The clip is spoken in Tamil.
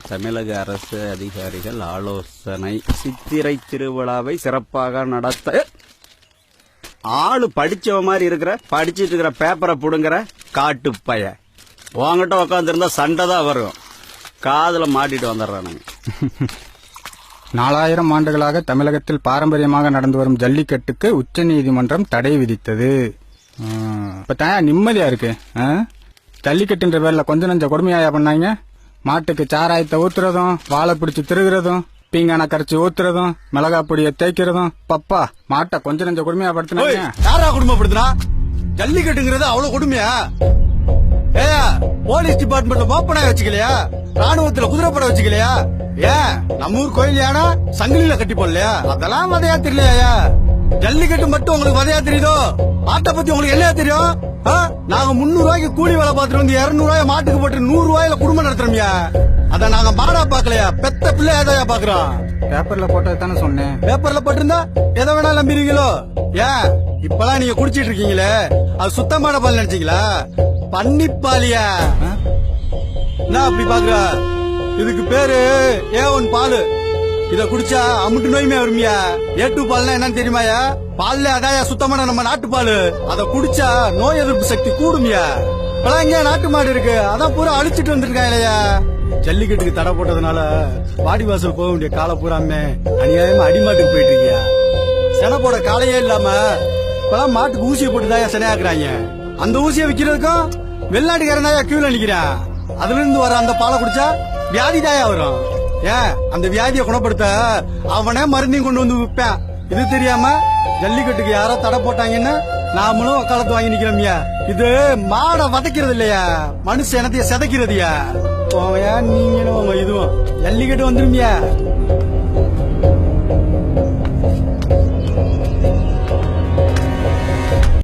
தமிழக அரசு அதிகாரிகள் ஆலோசனை. சித்திரை திருவிழாவை சிறப்பாக நடத்த. ஆளு படிச்சவ மாதிரி இருக்கிற, படிச்சிட்டு இருக்கிற பேப்பரை புடுங்குற காட்டு பைய. உங்ககிட்ட உக்காந்துருந்தா சண்டை தான் வரும். காதுல மாட்டிட்டு வந்துடுறானுங்க. 4000 ஆண்டுகளாக தமிழகத்தில் பாரம்பரியமாக நடந்து வரும் ஜல்லிக்கட்டுக்கு உச்சநீதிமன்றம் தடை விதித்தது. இப்ப தான் நிம்மதியா இருக்கு. ஜல்லிக்கட்டுன்ற பேர்ல கொஞ்சம் நஞ்ச கொடுமையாயா பண்ணாங்க. மாட்டுக்கு சாராயத்தை ஊத்துறதும், வாழை பிடிச்சு திருகிறதும், பீங்கான கரைச்சி ஊத்துறதும், மிளகா பொடியை தேய்க்கிறதும். பப்பா மாட்டை கொஞ்சம் நஞ்ச கொடுமையா படுத்தினாங்க. யாரா கொடுமைப்படுத்தினா? ஜல்லிக்கட்டுங்கிறது அவ்வளவு கொடுமையா? ஏயா போலீஸ் டிபார்ட்மெண்ட்ல மோப்பனாய வச்சுக்கலையா? ராணுவத்துல குதிரைப்பட வச்சுக்கலையா? ஏன் நம்ம ஊர் கோயில் யானா சங்கிலியில கட்டி போடலையா? அதெல்லாம் வதையா தெரியலையா? ஜல்லிக்கட்டு மட்டும் உங்களுக்கு வதையா தெரியுதோ? மாட்டை பத்தி உங்களுக்கு என்ன தெரியும்? நாங்க 300 ரூபாய்க்கு கூலி வேலை பார்த்துட்டு வந்து 200 ரூபாய் மாட்டுக்கு போட்டு 100 ரூபாயில குடும்பம் நடத்துறோம்யா. அத நாங்க மாடா பாக்கலையா, பெத்த பிள்ளை ஏதாயா பாக்குறோம். பேப்பர்ல போட்டது தானே சொன்னேன். பேப்பர்ல போட்டிருந்தா எதை வேணாலும் நம்பிடுவீங்களோ? ஏன் இப்பெல்லாம் நீங்க குடிச்சிட்டு இருக்கீங்களே, அது சுத்தமான பால் நினைச்சீங்களா? பன்னிப்பாலியா? என்ன அப்படி பாக்குற? இதுக்கு பேரு A1 பாலு. இத குடிச்சா அமுட்டு நோயுமே வருமியா. A2 பால்னா என்னன்னு தெரியுமாயா? பால்ல அதாயா சுத்தமான நம்ம நாட்டு பாலு. அத குடிச்சா நோய் எதிர்ப்பு சக்தி கூடுமியா. இப்பெல்லாம் இங்க நாட்டு மாடு இருக்கு, அதான் பூரா அழிச்சிட்டு வந்திருக்காங்க இல்லையா? ஜல்லிக்கட்டுக்கு தடை போட்டதுனால வாடிவாசல் போக வேண்டிய காலை பூராமே அநியாயமா அடிமாட்டுக்கு போயிட்டு இருக்கியா. செனை போட காலையே இல்லாம இப்பெல்லாம் மாட்டுக்கு ஊசியை போட்டுதாயா செனையாக்குறாங்க. அந்த ஊசியை விக்கிறதுக்கும் வெளிநாட்டுக்காரன் தாயா கியூல நிக்கிறான். அதுல இருந்து வர அந்த பாலை குடிச்சா வியாதி தாயா வரும். ஏன் அந்த வியாதியை குணப்படுத்த அவனே மருந்தையும் கொண்டு வந்து விற்பான். இது தெரியாம ஜல்லிக்கட்டுக்கு யாரோ தடை போட்டாங்கன்னு நாமளும் வக்காலத்து வாங்கி நிக்கிறோம்யா. இது மாடை வதைக்கிறது இல்லையா, மனுஷ இனத்தைய சிதைக்கிறதுயா. நீங்களும் இதுவும் ஜல்லிக்கட்டு வந்துருமியா.